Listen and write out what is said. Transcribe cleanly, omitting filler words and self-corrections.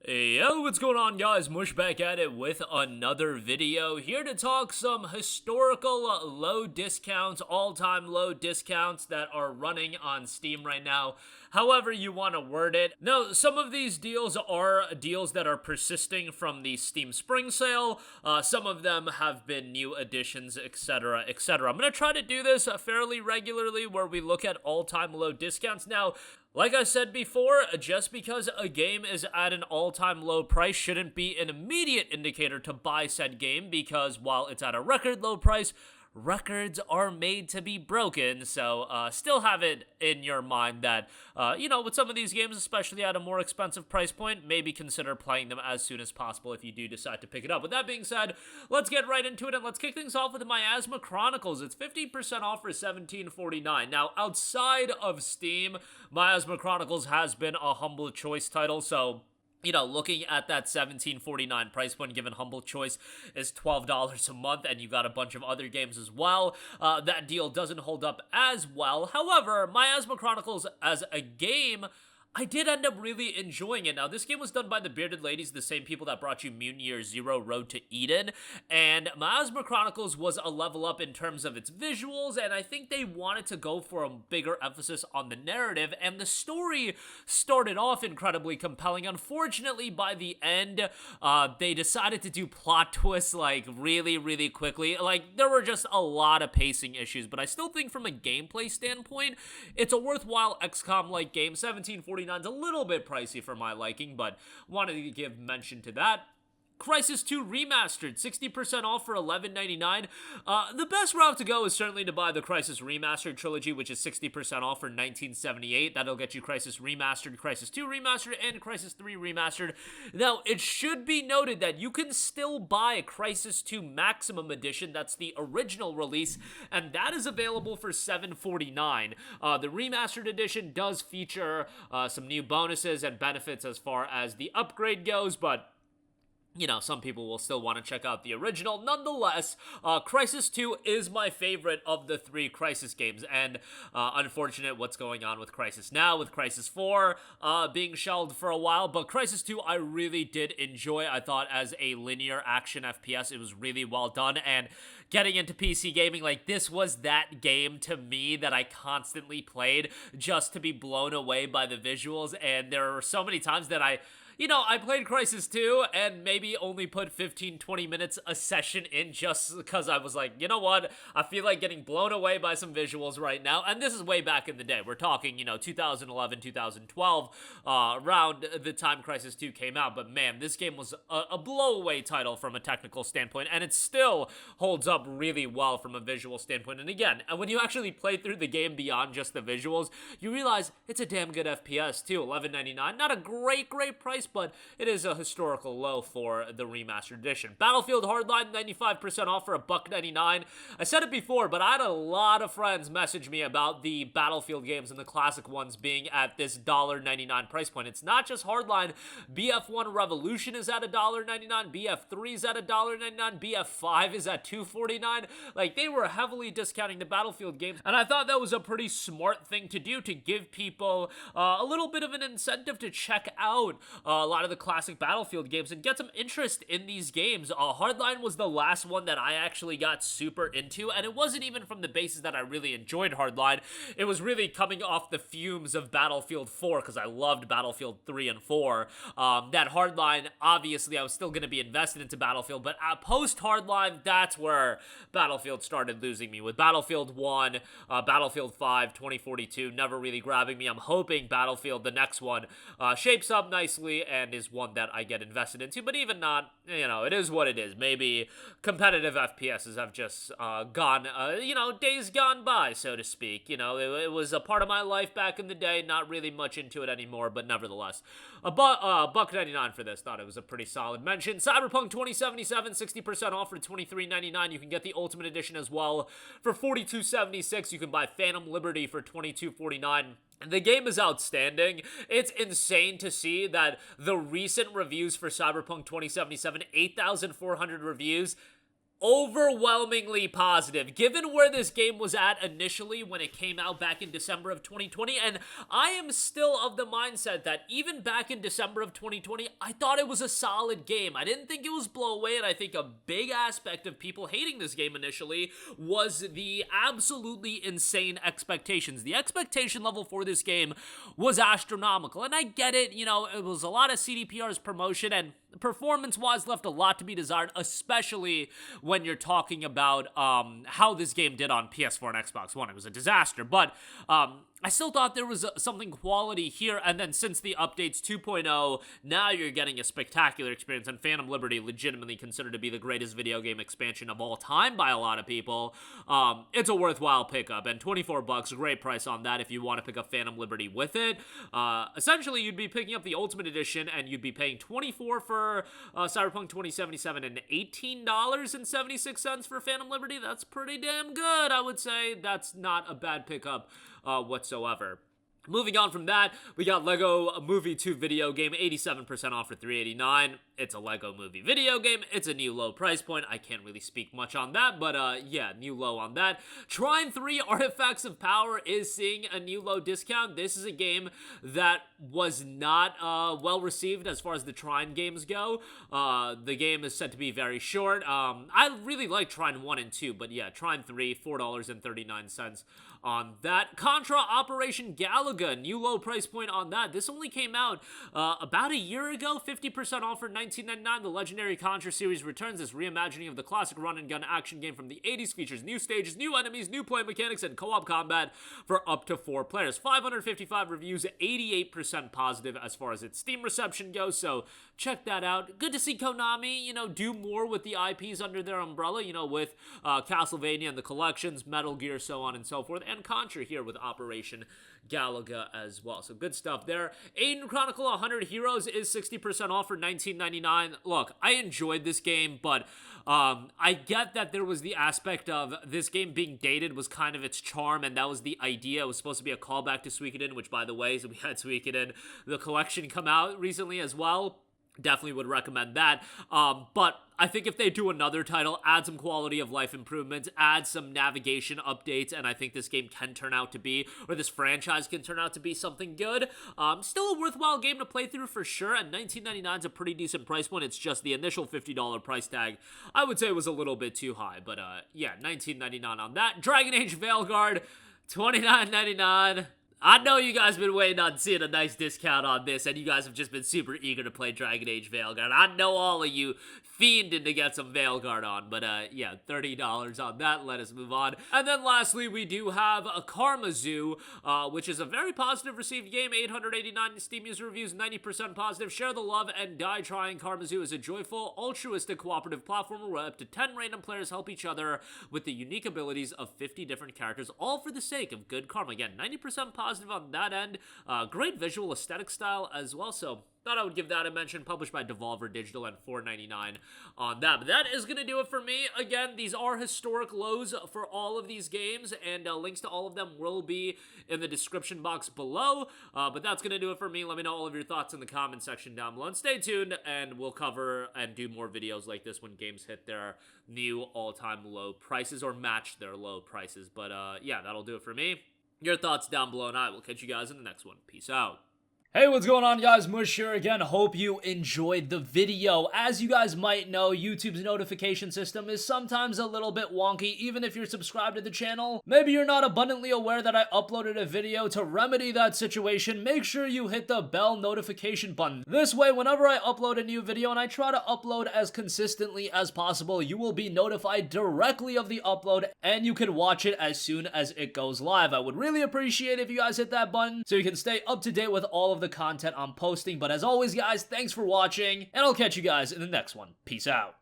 Yo, what's going on, guys? Mush back at it with another video. Here to talk some historical low discounts, all-time low discounts that are running on Steam right now. However you want to word it. Now, some of these deals are deals that are persisting from the Steam Spring Sale. Some of them have been new additions, etc., etc. I'm going to try to do this fairly regularly where we look at all-time low discounts. Now, like I said before, just because a game is at an all-time low price shouldn't be an immediate indicator to buy said game, because while it's at a record low price, records are made to be broken. So still have it in your mind that, with some of these games, especially at a more expensive price point, maybe consider playing them as soon as possible if you do decide to pick it up. With that being said, let's get right into it, and let's kick things off with the Miasma Chronicles. It's 50% off for $17.49. Now, outside of Steam, Miasma Chronicles has been a humble choice title, so looking at that $17.49 price point, given Humble Choice is $12 a month, and you got a bunch of other games as well, that deal doesn't hold up as well. However, Miasma Chronicles as a game, I did end up really enjoying it. Now, this game was done by the Bearded Ladies, the same people that brought you Mutant Year Zero Road to Eden, and Miasma Chronicles was a level up in terms of its visuals, and I think they wanted to go for a bigger emphasis on the narrative, and the story started off incredibly compelling. Unfortunately, by the end, they decided to do plot twists, really, really quickly. There were just a lot of pacing issues, but I still think from a gameplay standpoint, it's a worthwhile XCOM-like game. $17.49 is a little bit pricey for my liking, but wanted to give mention to that. Crysis 2 Remastered, 60% off for $11.99. The best route to go is certainly to buy the Crysis Remastered trilogy, which is 60% off for $19.78. That'll get you Crysis Remastered, Crysis 2 Remastered, and Crysis 3 Remastered. Now, it should be noted that you can still buy Crysis 2 Maximum Edition. That's the original release, and that is available for $7.49. The Remastered Edition does feature some new bonuses and benefits as far as the upgrade goes, but some people will still want to check out the original. Nonetheless, Crysis 2 is my favorite of the three Crysis games, and unfortunate what's going on with Crysis now, with Crysis 4 being shelved for a while, but Crysis 2 I really did enjoy. I thought as a linear action FPS, it was really well done, and getting into PC gaming, this was that game to me that I constantly played just to be blown away by the visuals, and there were so many times that I played Crysis 2 and maybe only put 15-20 minutes a session in just because I was like, you know what? I feel like getting blown away by some visuals right now. And this is way back in the day. We're talking, 2011, 2012, around the time Crysis 2 came out. But man, this game was a blow-away title from a technical standpoint, and it still holds up really well from a visual standpoint. And again, when you actually play through the game beyond just the visuals, you realize it's a damn good FPS too. $11.99, not a great price, but it is a historical low for the Remastered Edition. Battlefield Hardline, 95% off for $1.99. I said it before, but I had a lot of friends message me about the Battlefield games and the classic ones being at this $1.99 price point. It's not just Hardline. BF1 Revolution is at $1.99. BF3 is at $1.99. BF5 is at $2.49. They were heavily discounting the Battlefield games, and I thought that was a pretty smart thing to do to give people a little bit of an incentive to check out a lot of the classic Battlefield games and get some interest in these games. Hardline was the last one that I actually got super into, and it wasn't even from the basis that I really enjoyed Hardline. It was really coming off the fumes of Battlefield 4, because I loved Battlefield 3 and 4. That Hardline, obviously, I was still going to be invested into Battlefield, but post-Hardline, that's where Battlefield started losing me. With Battlefield 1, Battlefield 5, 2042, never really grabbing me. I'm hoping Battlefield, the next one, shapes up nicely and is one that I get invested into, but even not, it is what it is. Maybe competitive FPSs have just gone, days gone by, so to speak. It was a part of my life back in the day, not really much into it anymore, but nevertheless. $1.99 for this, thought it was a pretty solid mention. Cyberpunk 2077, 60% off for $23.99. You can get the Ultimate Edition as well for $42.76. You can buy Phantom Liberty for $22.49. The game is outstanding. It's insane to see that the recent reviews for Cyberpunk 2077, 8,400 reviews, overwhelmingly positive, given where this game was at initially when it came out back in December of 2020, and I am still of the mindset that even back in December of 2020, I thought it was a solid game. I didn't think it was blow away, and I think a big aspect of people hating this game initially was the absolutely insane expectations. The expectation level for this game was astronomical, and I get it, you know, it was a lot of CDPR's promotion, and performance-wise left a lot to be desired, especially when you're talking about how this game did on PS4 and Xbox One. It was a disaster, but I still thought there was something quality here, and then since the updates 2.0, now you're getting a spectacular experience, and Phantom Liberty, legitimately considered to be the greatest video game expansion of all time by a lot of people. It's a worthwhile pickup, and $24, great price on that if you want to pick up Phantom Liberty with it. Essentially, you'd be picking up the Ultimate Edition, and you'd be paying $24 for Cyberpunk 2077 and $18.76 for Phantom Liberty. That's pretty damn good, I would say. That's not a bad pickup whatsoever. Moving on from that, we got Lego Movie 2 video game, 87% off for $389. It's a Lego Movie video game. It's a new low price point. I can't really speak much on that, but yeah, new low on that. Trine 3 Artifacts of Power is seeing a new low discount. This is a game that was not well received as far as the Trine games go. The game is said to be very short. I really like Trine 1 and 2, but yeah, Trine 3, $4.39 on that. Contra Operation Galuga, new low price point on that. This only came out about a year ago, 50% off for $19.99. The legendary Contra series returns. This reimagining of the classic run-and-gun action game from the 80s features new stages, new enemies, new play mechanics, and co-op combat for up to 4 players. 555 reviews, 88% positive as far as its Steam reception goes, so check that out. Good to see Konami, you know, do more with the IPs under their umbrella, you know, with Castlevania and the collections, Metal Gear, so on and so forth, and Contra here with Operation Galuga as well. So good stuff there. Eiyuden Chronicle 100 Heroes is 60% off for $19.99. Look, I enjoyed this game, but I get that there was the aspect of this game being dated was kind of its charm, and that was the idea. It was supposed to be a callback to Suikoden, which, by the way, so we had Suikoden, the collection, come out recently as well. Definitely would recommend that. But I think if they do another title, add some quality of life improvements, add some navigation updates, and I think this game can turn out to be, or this franchise can turn out to be something good. Still a worthwhile game to play through for sure, and $19.99 is a pretty decent price point. It's just the initial $50 price tag, I would say, was a little bit too high, but yeah, $19.99 on that. Dragon Age Veilguard, $29.99. I know you guys have been waiting on seeing a nice discount on this, and you guys have just been super eager to play Dragon Age Veilguard. I know all of you fiending to get some Veilguard on, but yeah, $30 on that. Let us move on. And then lastly, we do have a KarmaZoo, which is a very positive received game, 889 Steam user reviews, 90% positive. Share the love and die trying. KarmaZoo is a joyful, altruistic, cooperative platformer where up to 10 random players help each other with the unique abilities of 50 different characters, all for the sake of good karma. Again, 90% positive on that end. Great visual aesthetic style as well, so thought I would give that a mention. Published by Devolver Digital and $4.99 on that. But that is going to do it for me. Again, these are historic lows for all of these games, and links to all of them will be in the description box below. But that's going to do it for me. Let me know all of your thoughts in the comment section down below, and stay tuned, and we'll cover and do more videos like this when games hit their new all-time low prices or match their low prices. But yeah, that'll do it for me. Your thoughts down below, and I will catch you guys in the next one. Peace out. Hey, what's going on, guys? Mush here again. Hope you enjoyed the video. As you guys might know, YouTube's notification system is sometimes a little bit wonky, even if you're subscribed to the channel. Maybe you're not abundantly aware that I uploaded a video. To remedy that situation, make sure you hit the bell notification button. This way, whenever I upload a new video, and I try to upload as consistently as possible, you will be notified directly of the upload, and you can watch it as soon as it goes live. I would really appreciate if you guys hit that button so you can stay up to date with all of the content I'm posting. But as always, guys, thanks for watching, and I'll catch you guys in the next one. Peace out.